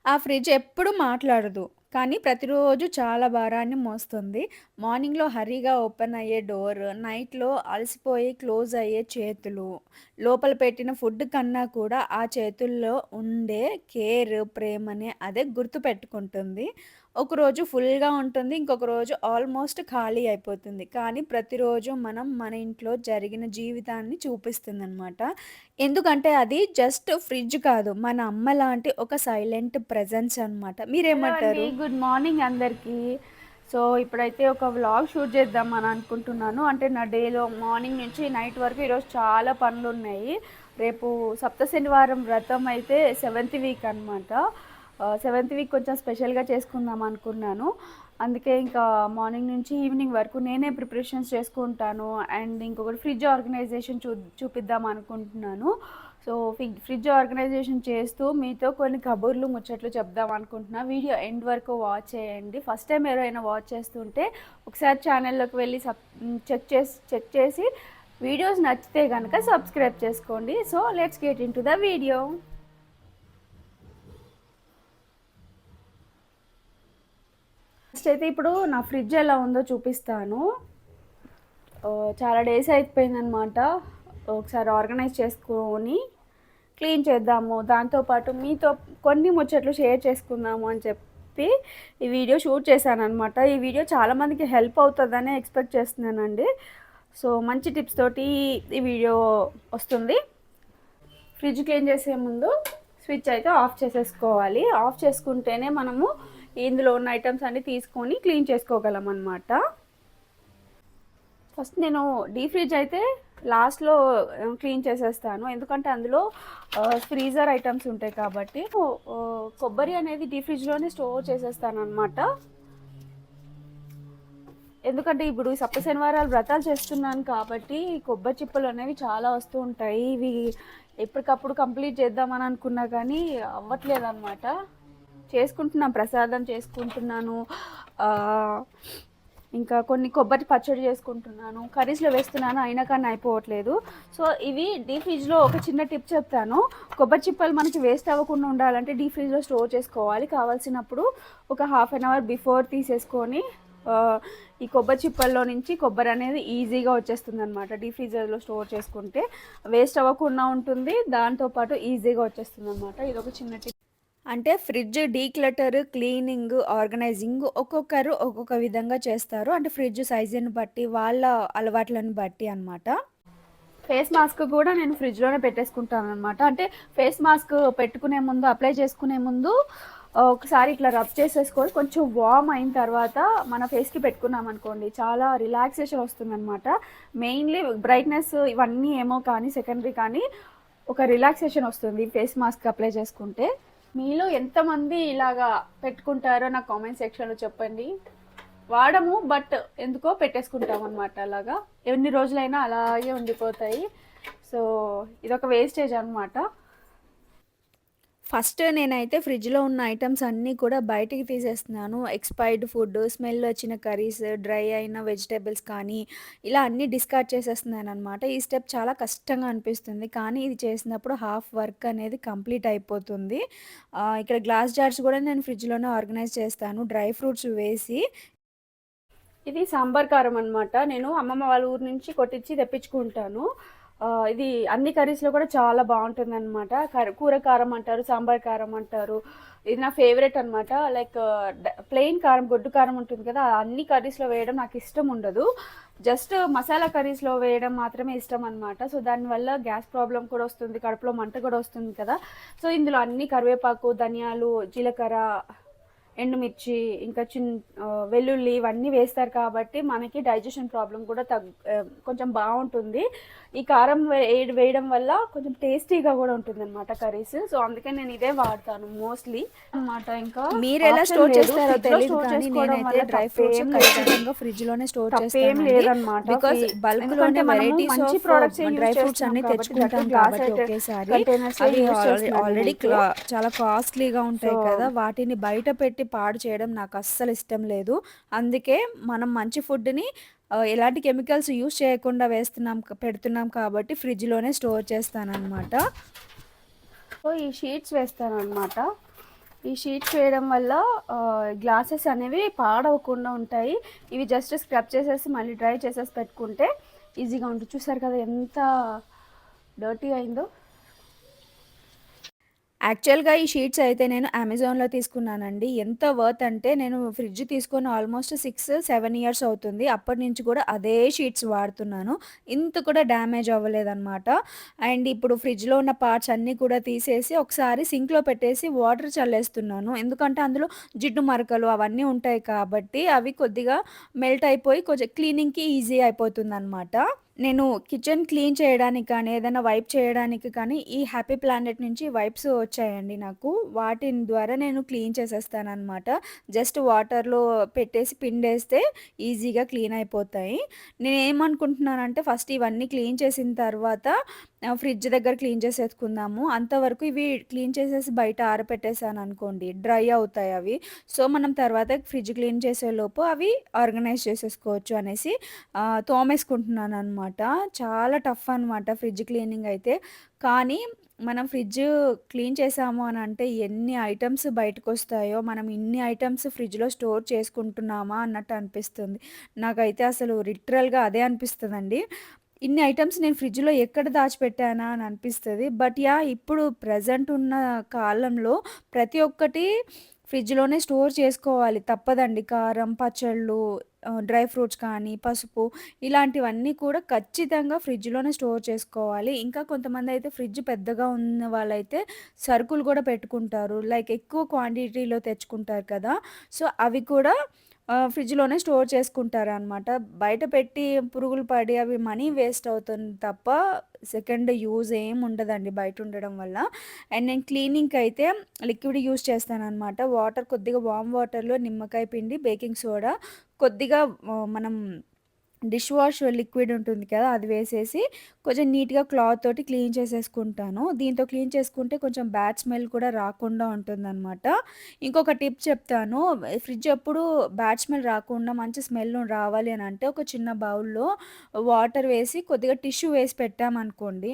ఆ ఫ్రిడ్జ్ ఎప్పుడు మాట్లాడదు. కానీ ప్రతిరోజు చాలా భారాన్ని మోస్తుంది. మార్నింగ్‌లో హర్రీగా ఓపెన్ అయ్యే డోర్, నైట్‌లో అలసిపోయి క్లోజ్ అయ్యే చేతులు, లోపల పెట్టిన ఫుడ్ కన్నా కూడా ఆ చేతుల్లో ఉండే కేర్, ప్రేమని అదే గుర్తుపెట్టుకుంటుంది. ఒకరోజు ఫుల్‌గా ఉంటుంది. ఇంకొక రోజు ఆల్మోస్ట్ ఖాళీ అయిపోతుంది. కానీ ప్రతిరోజు మన ఇంట్లో జరిగిన జీవితాన్ని చూపిస్తుందనమాట. ఎందుకంటే అది జస్ట్ ఫ్రిడ్జ్ కాదు. మన అమ్మ లాంటి ఒక సైలెంట్ ప్రెజెన్స్ అనమాట. హలో అండి. మీరేమంటారు? గుడ్ మార్నింగ్ అందరికీ. సో, ఇప్పుడైతే ఒక వ్లాగ్ షూట్ చేద్దామని అనుకుంటున్నాను. అంటే నా డేలో మార్నింగ్ నుంచి నైట్ వరకు ఈరోజు చాలా పనులున్నాయి. రేపు సప్త శనివారం వ్రతం అయితే సెవెంత్ వీక్ అనమాట. సెవెంత్ వీక్ కొంచెం స్పెషల్‌గా చేసుకుందాం అనుకున్నాను. అందుకే ఇంకా మార్నింగ్ నుంచి ఈవినింగ్ వరకు నేనే ప్రిపరేషన్స్ చేసుకుంటాను. అండ్ ఇంకొకటి ఫ్రిడ్జ్ ఆర్గనైజేషన్ చూపిద్దాం అనుకుంటున్నాను. సో ఫ్రిడ్జ్ ఆర్గనైజేషన్ చేస్తూ మీతో కొన్ని కబుర్లు ముచ్చట్లు చెప్దాం అనుకుంటున్నా. వీడియో ఎండ్ వరకు వాచ్ చేయండి. ఫస్ట్ టైం ఎవరైనా వాచ్ చేస్తుంటే ఒకసారి ఛానల్లోకి వెళ్ళి చెక్ చేసి వీడియోస్ నచ్చితే కనుక సబ్స్క్రైబ్ చేసుకోండి. So let's get in to the video. First అయితే ఇప్పుడు నా ఫ్రిడ్జ్ ఎలా ఉందో చూపిస్తాను. చాలా డేస్ అయిపోయిందనమాట. ఒకసారి ఆర్గనైజ్ చేసుకొని క్లీన్ చేద్దాము, దాంతోపాటు మీతో కొన్ని ముచ్చట్లు షేర్ చేసుకుందాము అని చెప్పి ఈ వీడియో షూట్ చేశాను అనమాట. ఈ వీడియో చాలామందికి హెల్ప్ అవుతుందని ఎక్స్పెక్ట్ చేస్తున్నానండి. సో మంచి టిప్స్ తోటి ఈ వీడియో వస్తుంది. ఫ్రిడ్జ్ క్లీన్ చేసే ముందు స్విచ్ అయితే ఆఫ్ చేసేసుకోవాలి. ఆఫ్ చేసుకుంటేనే మనము ఇందులో ఉన్న ఐటమ్స్ అన్నీ తీసుకొని క్లీన్ చేసుకోగలం అన్నమాట. ఫస్ట్ నేను డీప్ ఫ్రిడ్జ్ అయితే లాస్ట్లో క్లీన్ చేసేస్తాను. ఎందుకంటే అందులో ఫ్రీజర్ ఐటమ్స్ ఉంటాయి కాబట్టి కొబ్బరి అనేది డీప్ ఫ్రిడ్జ్లోనే స్టోర్ చేసేస్తాను అనమాట. ఎందుకంటే ఇప్పుడు సప్త శనివారాలు వ్రతాలు చేస్తున్నాను కాబట్టి కొబ్బరి చిప్పలు అనేవి చాలా వస్తూ ఉంటాయి. ఇవి ఎప్పటికప్పుడు కంప్లీట్ చేద్దామని అనుకున్నా కానీ అవ్వట్లేదు అనమాట. చేసుకుంటున్నాను, ప్రసాదం చేసుకుంటున్నాను, ఇంకా కొన్ని కొబ్బరి పచ్చడి చేసుకుంటున్నాను, కర్రీస్లో వేస్తున్నాను, అయినా కానీ అయిపోవట్లేదు. సో ఇవి డీప్ ఫ్రిడ్జ్లో ఒక చిన్న టిప్ చెప్తాను. కొబ్బరి చిప్పలు మనకి వేస్ట్ అవ్వకుండా ఉండాలంటే డీప్ ఫ్రిడ్జ్లో స్టోర్ చేసుకోవాలి. కావాల్సినప్పుడు ఒక హాఫ్ అన్ అవర్ బిఫోర్ తీసేసుకొని ఈ కొబ్బరి చిప్పల్లో నుంచి కొబ్బరి అనేది ఈజీగా వచ్చేస్తుంది అనమాట. డీప్ ఫ్రీజర్లో స్టోర్ చేసుకుంటే వేస్ట్ అవ్వకుండా ఉంటుంది, దాంతోపాటు ఈజీగా వచ్చేస్తుంది అనమాట. ఇది ఒక చిన్న టిప్. అంటే ఫ్రిడ్జ్ డీక్లటర్, క్లీనింగ్, ఆర్గనైజింగ్ ఒక్కొక్కరు ఒక్కొక్క విధంగా చేస్తారు. అంటే ఫ్రిడ్జ్ సైజుని బట్టి, వాళ్ళ అలవాట్లను బట్టి అనమాట. ఫేస్ మాస్క్ కూడా నేను ఫ్రిడ్జ్లోనే పెట్టేసుకుంటాను అనమాట. అంటే ఫేస్ మాస్క్ పెట్టుకునే ముందు, అప్లై చేసుకునే ముందు ఒకసారి ఇట్లా రబ్ చేసేసుకొని కొంచెం వార్మ్ అయిన తర్వాత మన ఫేస్కి పెట్టుకున్నాం అనుకోండి, చాలా రిలాక్సేషన్ వస్తుందన్నమాట. మెయిన్లీ బ్రైట్నెస్ ఇవన్నీ ఏమో కానీ సెకండరీ, కానీ ఒక రిలాక్సేషన్ వస్తుంది ఫేస్ మాస్క్ అప్లై చేసుకుంటే. మీలో ఎంతమంది ఇలాగా పెట్టుకుంటారో నాకు కామెంట్ సెక్షన్లో చెప్పండి. వాడము, బట్ ఎందుకో పెట్టేసుకుంటాం అనమాట. అలాగా ఎన్ని రోజులైనా అలాగే ఉండిపోతాయి. సో ఇదొక వేస్టేజ్ అనమాట. ఫస్ట్ నేనైతే ఫ్రిడ్జ్‌లో ఉన్న ఐటమ్స్ అన్నీ కూడా బయటికి తీసేస్తున్నాను. ఎక్స్‌పైర్డ్ ఫుడ్, స్మెల్ వచ్చిన కర్రీస్, డ్రై అయిన వెజిటబుల్స్ కానీ, ఇలా అన్నీ డిస్కార్డ్ చేసేస్తున్నాననమాట. ఈ స్టెప్ చాలా కష్టంగా అనిపిస్తుంది. కానీ ఇది చేసినప్పుడు హాఫ్ వర్క్ అనేది కంప్లీట్ అయిపోతుంది. ఇక్కడ గ్లాస్ జార్స్ కూడా నేను ఫ్రిడ్జ్‌లోనే ఆర్గనైజ్ చేస్తాను. డ్రై ఫ్రూట్స్ వేసి. ఇది సాంబార్ కారం అనమాట. నేను అమ్మమ్మ వాళ్ళ ఊరు నుంచి కొట్టించి తెప్పించుకుంటాను. ఇది అన్ని కర్రీస్లో కూడా చాలా బాగుంటుంది అనమాట. కూర కారం అంటారు, సాంబార్ కారం అంటారు. ఇది నా ఫేవరెట్ అనమాట. లైక్ ప్లెయిన్ కారం, గొడ్డు కారం ఉంటుంది కదా, అన్ని కర్రీస్లో వేయడం నాకు ఇష్టం ఉండదు. జస్ట్ మసాలా కర్రీస్లో వేయడం మాత్రమే ఇష్టం అనమాట. సో దానివల్ల గ్యాస్ ప్రాబ్లం కూడా వస్తుంది, కడుపులో మంట కూడా వస్తుంది కదా. సో ఇందులో అన్ని కరివేపాకు, ధనియాలు, జీలకర్ర, ఎండుమిర్చి, ఇంకా వెల్లుల్లి ఇవన్నీ వేస్తారు కాబట్టి మనకి డైజెషన్ ప్రాబ్లం కూడా కొంచెం బాగుంటుంది. ఈ కారం వేయడం వల్ల కొంచెం టేస్టీగా కూడా ఉంటుంది అనమాట కర్రీస్. సో అందుకే నేను ఇదే వాడతాను మోస్ట్లీ అనమాట. ఇంకా మీరు ఎలా స్టోర్ చేస్తారో తెలియదు కానీ నేనైతే డ్రై ఫ్రూట్స్ ఖచ్చితంగా ఫ్రిడ్జ్‌లోనే స్టోర్ చేస్తానండి. బికాజ్ బల్క్‌లోనే వెరైటీస్ ఆఫ్ డ్రై ఫ్రూట్స్ అన్ని తెచ్చుకుంటాం కాబట్టి ఒకేసారి అవి ఆల్రెడీ చాలా కాస్ట్లీగా ఉంటాయి కదా, వాటిని బయట పెట్టి పాడు చేయడం నాకు అస్సలు ఇష్టం లేదు. అందుకే మనం మంచి ఫుడ్‌ని ఎలాంటి కెమికల్స్ యూజ్ చేయకుండా పెడుతున్నాం కాబట్టి ఫ్రిడ్జ్‌లోనే స్టోర్ చేస్తానన్నమాట. సో ఈ షీట్స్ వేస్తాను అనమాట. ఈ షీట్స్ వేయడం వల్ల గ్లాసెస్ అనేవి పాడవకుండా ఉంటాయి. ఇవి జస్ట్ స్క్రబ్ చేసేసి మళ్ళీ డ్రై చేసేసి పెట్టుకుంటే ఈజీగా ఉంటుంది. చూసారు కదా ఎంత డర్టీ అయిందో. యాక్చువల్‌గా ఈ షీట్స్ అయితే నేను అమెజాన్‌లో తీసుకున్నానండి. ఎంత వర్త్ అంటే నేను ఫ్రిడ్జ్ తీసుకొని ఆల్మోస్ట్ 6, 7 ఇయర్స్ అవుతుంది. అప్పటినుంచి కూడా అదే షీట్స్ వాడుతున్నాను. ఇంత కూడా డ్యామేజ్ అవ్వలేదనమాట. అండ్ ఇప్పుడు ఫ్రిడ్జ్‌లో ఉన్న పార్ట్స్ అన్నీ కూడా తీసేసి ఒకసారి సింక్‌లో పెట్టేసి వాటర్ చల్లేస్తున్నాను. ఎందుకంటే అందులో జిడ్డు మరకలు అవన్నీ ఉంటాయి కాబట్టి అవి కొద్దిగా మెల్ట్ అయిపోయి కొంచెం క్లీనింగ్‌కి ఈజీ అయిపోతుందనమాట. నేను కిచెన్ క్లీన్ చేయడానికి కానీ, ఏదైనా వైప్ చేయడానికి కానీ, ఈ హ్యాపీ ప్లానెట్ నుంచి వైప్స్ వచ్చాయండి నాకు. వాటిని ద్వారా నేను క్లీన్ చేసేస్తాననమాట. జస్ట్ వాటర్‌లో పెట్టేసి పిండేస్తే ఈజీగా క్లీన్ అయిపోతాయి. నేనేమనుకుంటున్నానంటే ఫస్ట్ ఇవన్నీ క్లీన్ చేసిన తర్వాత ఫ్రిడ్జ్ దగ్గర క్లీన్ చేసేసుకుందాము. అంతవరకు ఇవి క్లీన్ చేసేసి బయట ఆరపెట్టేసాననుకోండి డ్రై అవుతాయి అవి. సో, మనం తర్వాత ఫ్రిడ్జ్ క్లీన్ చేసేలోపు అవి ఆర్గనైజ్ చేసేసుకోవచ్చు అనేసి తోమేసుకుంటున్నాననమాట. చాలా టఫ్ అనమాట ఫ్రిడ్జ్ క్లీనింగ్ అయితే. కానీ మనం ఫ్రిడ్జ్ క్లీన్ చేసాము అనంటే ఎన్ని ఐటెమ్స్ బయటకొస్తాయో, మనం ఇన్ని ఐటెమ్స్ ఫ్రిడ్జ్‌లో స్టోర్ చేసుకుంటున్నామా అన్నట్టు అనిపిస్తుంది. నాకైతే అసలు లిటరల్‌గా అదే అనిపిస్తదండి. ఇన్ని ఐటెమ్స్ నేను ఫ్రిడ్జ్‌లో ఎక్కడ దాచిపెట్టానా అని అనిపిస్తది. But yeah! ఇప్పుడు ప్రెజెంట్ ఉన్న కాలంలో ప్రతి ఒక్కటి ఫ్రిడ్జ్‌లోనే స్టోర్ చేసుకోవాలి. తప్పదండి. కారం, పచ్చళ్ళు, డ్రై ఫ్రూట్స్ కానీ, పసుపు ఇలాంటివన్నీ కూడా ఖచ్చితంగా ఫ్రిడ్జ్‌లోనే స్టోర్ చేసుకోవాలి. ఇంకా కొంతమందయితే ఫ్రిడ్జ్ పెద్దగా ఉన్న వాళ్ళైతే సరుకులు కూడా పెట్టుకుంటారు. లైక్ ఎక్కువ క్వాంటిటీలో తెచ్చుకుంటారు కదా! సో, అవి కూడా ఫ్రిడ్జ్‌లోనే స్టోర్ చేసుకుంటారనమాట. బయట పెట్టి పురుగులు పడి అవి మనీ వేస్ట్ అవుతుంది తప్ప సెకండ్ యూజ్ ఏం ఉండదండి బయటుండడం వల్ల. అండ్ నేను క్లీనింగ్‌కయితే లిక్విడ్ యూజ్ చేస్తాననమాట. వాటర్ కొద్దిగా వార్మ్ వాటర్‌లో నిమ్మకాయ పిండి, బేకింగ్ సోడా, కొద్దిగా మనం డిష్ వాష్ లిక్విడ్ ఉంటుంది కదా! అది వేసేసి కొంచెం నీట్‌గా క్లాత్ తోటి క్లీన్ చేసేసుకుంటాను. దీంతో క్లీన్ చేసుకుంటే కొంచెం బ్యాడ్ స్మెల్ కూడా రాకుండా ఉంటుందనమాట. ఇంకొక టిప్ చెప్తాను. ఫ్రిడ్జ్ ఎప్పుడు బ్యాడ్ స్మెల్ రాకుండా మంచి స్మెల్ రావాలి అనంటే ఒక చిన్న బౌల్‌లో వాటర్ వేసి కొద్దిగా టిష్యూ వేసి పెట్టామనుకోండి.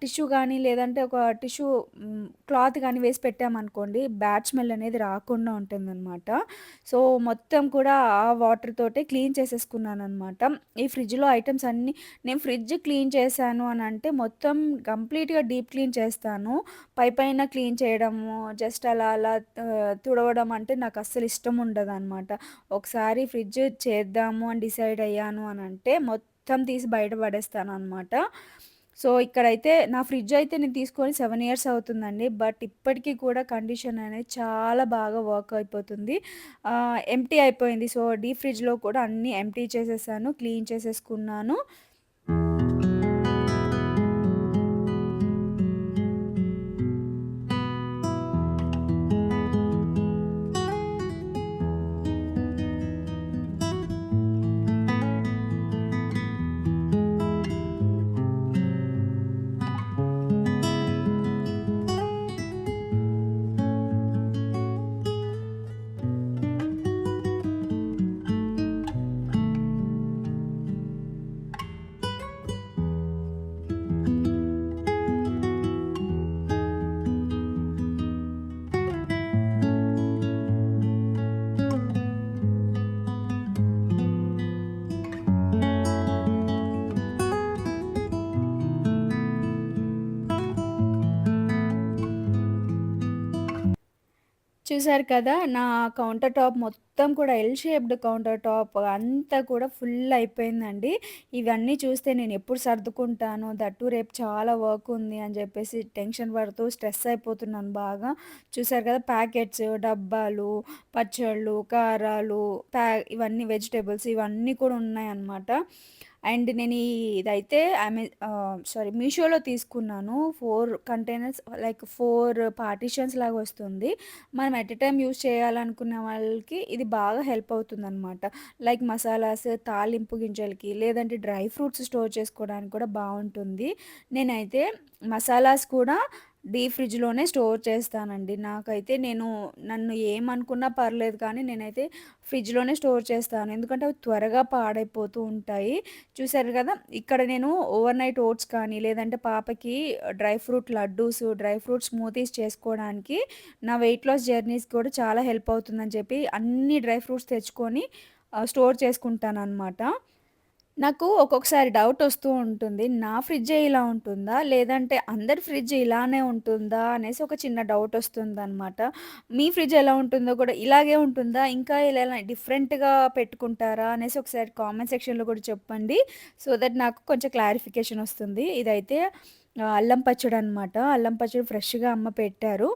టిష్యూ గానీ లేదంటే ఒక టిష్యూ క్లాత్ గానీ వేసి పెట్టామనుకోండి బ్యాడ్ స్మెల్ అనేది రాకుండా ఉంటుందనమాట. సో, మొత్తం కూడా ఆ వాటర్ తోటే క్లీన్ చేసేసుకున్నాననమాట. ఈ ఫ్రిడ్జ్‌లో ఐటెమ్స్ అన్నీ నేను ఫ్రిడ్జ్ క్లీన్ చేశాను అనంటే మొత్తం కంప్లీట్‌గా డీప్ క్లీన్ చేస్తాను. పైపైన క్లీన్ చేయడము, జస్ట్ అలా అలా తుడవడం అంటే నాకస్సలు ఇష్టం ఉండదనమాట. ఒకసారి ఫ్రిడ్జ్ చేద్దాము అని డిసైడ్ అయ్యాను అనంటే మొత్తం తీసి బయట పడేస్తాననమాట. సో, ఇక్కడైతే నా ఫ్రిడ్జ్ అయితే నేను తీసుకొని 7 ఇయర్స్ అవుతుందండి. బట్ ఇప్పటికి కూడా కండిషన్ అనేది చాలా బాగా వర్క్ అయిపోతుంది. ఎంప్టీ అయిపోయింది. సో, డీప్ ఫ్రిడ్జ్‌లో కూడా అన్నీ ఎంప్టీ చేసేసాను. క్లీన్ చేసేసుకున్నాను. చూసారు కదా! నా కౌంటర్ టాప్ మొత్తం కూడా ఎల్ షేప్డ్ కౌంటర్ టాప్ అంతా కూడా ఫుల్ అయిపోయిందండి. ఇవన్నీ చూస్తే నేనెప్పుడు సర్దుకుంటాను, దట్ టూ రేపు చాలా వర్క్ ఉంది అని జెప్పేసి టెన్షన్ పడుతూ స్ట్రెస్ అయిపోతున్నాను బాగా. చూసారు కదా! ప్యాకెట్స్, డబ్బాలు, పచ్చళ్ళు, కారాలు, ఇవన్నీ వెజిటబుల్స్ ఇవన్నీ కూడా ఉన్నాయన్నమాట. అండ్ నేను ఇదైతే మీషోలో తీసుకున్నాను. 4 కంటైనర్స్ లైక్ 4 పార్టిషన్స్ లాగా వస్తుంది. మనం ఎట్ ఎ టైమ్ యూజ్ చేయాలనుకునే వాళ్ళకి ఇది బాగా హెల్ప్ అవుతుందనమాట. లైక్ మసాలాస్, తాలింపు గింజలకి లేదంటే డ్రై ఫ్రూట్స్ స్టోర్ చేసుకోవడానికి కూడా బావుంటుంది. నేనైతే మసాలాస్ కూడా డీప్ ఫ్రిడ్జ్‌లోనే స్టోర్ చేస్తానండి. నాకైతే నన్ను ఏమనుకున్నా పర్లేదు కానీ నేనైతే ఫ్రిడ్జ్‌లోనే స్టోర్ చేస్తాను. ఎందుకంటే అవి త్వరగా పాడైపోతూ ఉంటాయి. చూసారు గదా! ఇక్కడ నేను ఓవర్‌నైట్ ఓట్స్ కానీ, లేదంటే పాపకి dry fruit laddoos, dry fruit smoothies చేసుకోవడానికి నా వెయిట్ లాస్ జర్నీస్ కూడా చాలా హెల్ప్ అవుతుందని చెప్పి అన్ని డ్రై ఫ్రూట్స్ తెచ్చుకొని స్టోర్ చేసుకుంటాననమాట. నాకు ఒక్కొక్కసారి డౌటొస్తూ ఉంటుంది. నా ఫ్రిడ్జే ఇలా ఉంటుందా? లేదంటే అందరి ఫ్రిడ్జ్ ఇలానే ఉంటుందా? అనేసి ఒక చిన్న డౌటొస్తుందనమాట. మీ ఫ్రిడ్జ్ ఎలా ఉంటుందో కూడా ఇలాగే ఉంటుందా? ఇంకా ఇలా డిఫరెంట్‌గా పెట్టుకుంటారా? అనేసి ఒకసారి కామెంట్ సెక్షన్‌లో కూడా చెప్పండి. సో దట్ నాకు కొంచెం క్లారిఫికేషన్ ఒస్తుంది. ఇదైతే అల్లం పచ్చడనమాట. అల్లం పచ్చడి ఫ్రెష్‌గా అమ్మ పెట్టారు.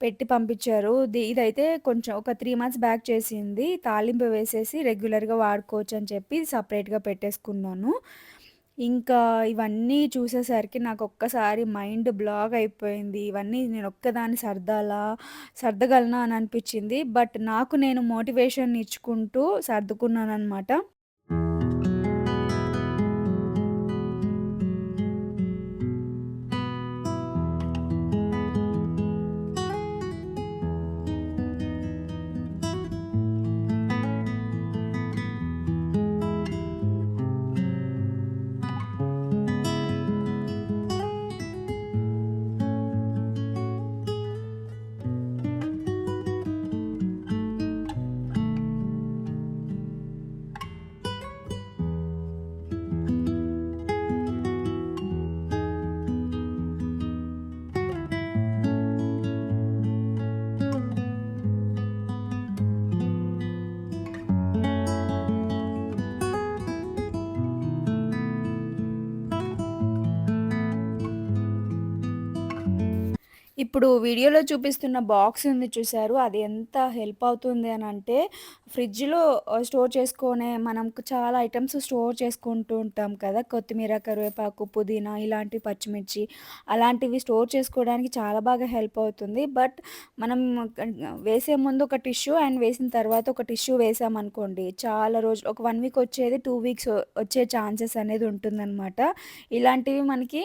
పెట్టి పంపించారు. ఇదైతే కొంచెం ఒక 3 మంత్స్ బ్యాక్ చేసింది. తాలింపు వేసేసి రెగ్యులర్‌గా వాడుకోవచ్చని చెప్పి సెపరేట్‌గా పెట్టేసుకున్నాను. ఇంకా ఇవన్నీ చూసేసరికి నాకొక్కసారి మైండ్ బ్లాక్ అయిపోయింది. ఇవన్నీ నేనొక్కదాన్ని సర్దగలనా అని అనిపిచ్చింది. బట్ నాకు నేను మోటివేషన్ ఇచ్చుకుంటూ సర్దుకున్నాననమాట. ఇప్పుడు వీడియోలో చూపిస్తున్న బాక్స్ ఉంది చూసారు. అది ఎంత హెల్ప్ అవుతుంది అనంటే, ఫ్రిడ్జ్‌లో స్టోర్ చేసుకునే మనం చాలా ఐటెమ్స్ స్టోర్ చేసుకుంటూ ఉంటాం కదా! కొత్తిమీర, కరివేపాకు, పుదీనా ఇలాంటి పచ్చిమిర్చి అలాంటివి స్టోర్ చేసుకోవడానికి చాలా బాగా హెల్ప్ అవుతుంది. బట్ మనం వేసే ముందు ఒక టిష్యూ అండ్ వేసిన తర్వాత ఒక టిష్యూ వేసామనుకోండి, చాలా రోజులు ఒక 1 వీక్ వచ్చేది 2 వీక్స్ వచ్చే ఛాన్సెస్ అనేది ఉంటుందనమాట. ఇలాంటివి మనకి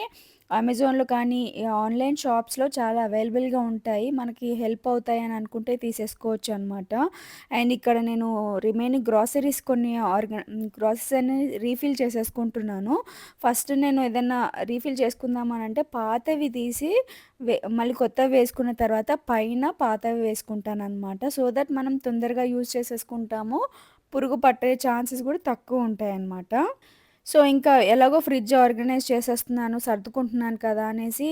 అమెజాన్‌లో కానీ, ఈ ఆన్‌లైన్ షాప్స్‌లో చాలా అవైలబుల్‌గా ఉంటాయి. మనకి హెల్ప్ అవుతాయని అనుకుంటే తీసేసుకోవచ్చనమాట. అండ్ ఇక్కడ నేను రిమైనింగ్ గ్రాసరీస్ కొన్ని గ్రాసరీస్ అనేది రీఫిల్ చేసేసుకుంటున్నాను. ఫస్ట్ నేను ఏదన్నా రీఫిల్ చేసుకుందామనంటే పాతవి తీసి మళ్ళీ కొత్తవి వేసుకున్న తర్వాత పైన పాతవి వేసుకుంటాననమాట. సో దట్ మనం తొందరగా యూజ్ చేసేసుకుంటాము. పురుగు పట్టే ఛాన్సెస్ కూడా తక్కువుంటాయనమాట. సో, ఇంకా ఎలాగో ఫ్రిడ్జ్ ఆర్గనైజ్ చేసేస్తున్నాను, సర్దుకుంటున్నాను కదా! అనేసి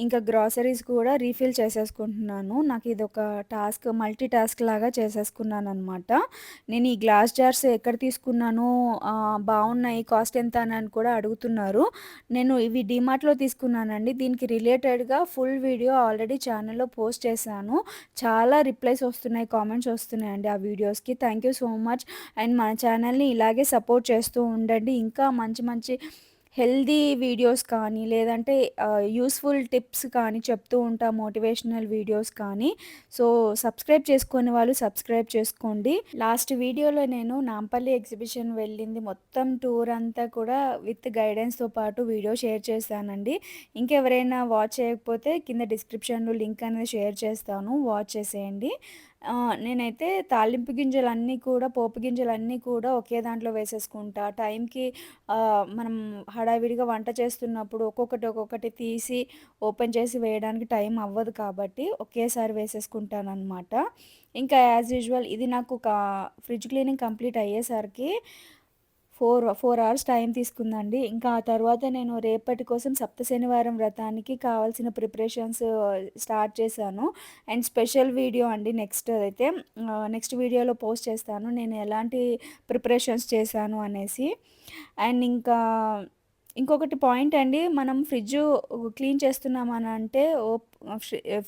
ఇంకా గ్రాసరీస్ కూడా రీఫిల్ చేసేసుకుంటున్నాను. నాకిదొక మల్టీ టాస్క్ లాగా చేసేసుకున్నాననమాట. నేను ఈ గ్లాస్ జార్స్ ఎక్కడ తీసుకున్నానో బావున్నాయి, కాస్ట్ ఎంత అని కూడా అడుగుతున్నారు. నేను ఇవి డీమార్ట్‌లో తీసుకున్నానండి. దీనికి రిలేటెడ్‌గా ఫుల్ వీడియో ఆల్రెడీ ఛానెల్‌లో పోస్ట్ చేశాను. చాలా రిప్లైస్ వస్తున్నాయి, కామెంట్స్ వస్తున్నాయండి ఆ వీడియోస్‌కి. Thank you so much. And మన ఛానల్‌ని ఇలాగే సపోర్ట్ చేస్తూ ఉండండి. ఇంకా మంచి మంచి హెల్తీ వీడియోస్ కానీ, లేదంటే యూజ్‌ఫుల్ టిప్స్ కానీ చెప్తూ ఉంటా, మోటివేషనల్ వీడియోస్ కానీ. సో, సబ్స్క్రైబ్ చేసుకోని వాళ్ళు సబ్స్క్రైబ్ చేసుకోండి. లాస్ట్ వీడియోలో నేను నాంపల్లి ఎగ్జిబిషన్ వెళ్ళింది మొత్తం టూర్ అంతా కూడా విత్ గైడెన్స్‌తో పాటు వీడియో షేర్ చేశానండి. ఇంకెవరైనా వాచ్ చేయకపోతే కింద డిస్క్రిప్షన్‌లో లింక్ అనేది షేర్ చేస్తాను. వాచ్ చేసేయండి. నేనైతే తాలింపు గింజలన్నీ కూడా, పోపు గింజలన్నీ కూడా ఒకే దాంట్లో వేసేసుకుంటా. టైంకి మనం హడావిడిగా వంట చేస్తున్నప్పుడు ఒక్కొక్కటి తీసి ఓపెన్ చేసి వేయడానికి టైం అవ్వదు కాబట్టి ఒకేసారి వేసేసుకుంటాననమాట. ఇంకా యాజ్ యూజువల్ ఇది నాకు ఫ్రిడ్జ్ క్లీనింగ్ కంప్లీట్ అయ్యేసరికి 4 అవర్స్ టైం తీసుకుందండి. ఇంకా ఆ తర్వాత నేను రేపటి కోసం సప్త శనివారం వ్రతానికి కావాల్సిన ప్రిపరేషన్స్ స్టార్ట్ చేశాను. అండ్ స్పెషల్ వీడియో అండి నెక్స్ట్ వీడియోలో పోస్ట్ చేస్తాను. నేను ఎలాంటి ప్రిపరేషన్స్ చేశాను అనేసి. అండ్ ఇంకొకటి పాయింట్ అండి. మనం ఫ్రిడ్జు క్లీన్ చేస్తున్నామనంటే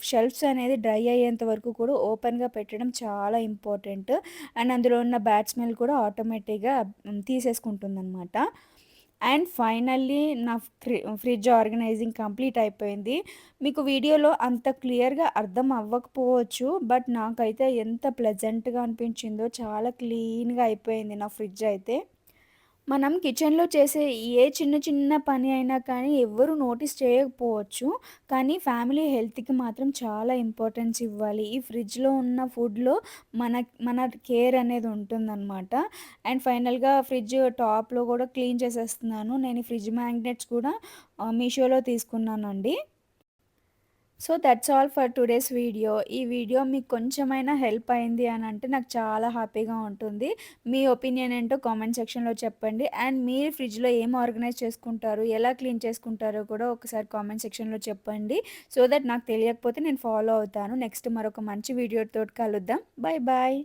షెల్ఫ్స్ అనేది డ్రై అయ్యేంత వరకు కూడా ఓపెన్‌గా పెట్టడం చాలా ఇంపార్టెంట్. అండ్ అందులో ఉన్న బ్యాడ్ స్మెల్ కూడా ఆటోమేటిక్‌గా తీసేసుకుంటుందనమాట. అండ్ ఫైనల్లీ నా ఫ్రిడ్జ్ ఆర్గనైజింగ్ కంప్లీట్ అయిపోయింది. మీకు వీడియోలో అంత క్లియర్‌గా అర్థం అవ్వకపోవచ్చు. బట్ నాకైతే ఎంత ప్లెజెంట్‌గా అనిపించిందో, చాలా క్లీన్‌గా అయిపోయింది నా ఫ్రిడ్జ్ అయితే. మనం కిచెన్‌లో చేసే ఏ చిన్న చిన్న పని అయినా కానీ ఎవ్వరు నోటీస్ చేయకపోవచ్చు. కానీ ఫ్యామిలీ హెల్త్‌కి మాత్రం చాలా ఇంపార్టెన్స్ ఇవ్వాలి. ఈ ఫ్రిడ్జ్‌లో ఉన్న ఫుడ్‌లో మన కేర్ అనేది ఉంటుందనమాట. అండ్ ఫైనల్‌గా ఫ్రిడ్జ్ టాప్‌లో కూడా క్లీన్ చేసేస్తున్నాను. నేను ఈ ఫ్రిడ్జ్ మ్యాగ్నెట్స్ కూడా మీషోలో తీసుకున్నానండి. So that's all for today's video. ఈ వీడియో మీకు కొంచెమైనా హెల్ప్ అయింది అని అంటే నాకు చాలా హ్యాపీగా ఉంటుంది. మీ ఒపీనియన్ ఏంటో కామెంట్ సెక్షన్‌లో చెప్పండి. అండ్ మీరు ఫ్రిడ్జ్‌లో ఏం ఆర్గనైజ్ చేసుకుంటారు? ఎలా క్లీన్ చేసుకుంటారో కూడా ఒకసారి కామెంట్ సెక్షన్‌లో చెప్పండి. సో దట్ నాకు తెలియకపోతే నేను ఫాలో అవుతాను. నెక్స్ట్ మరొక మంచి వీడియోతోటి కలుద్దాం. Bye bye.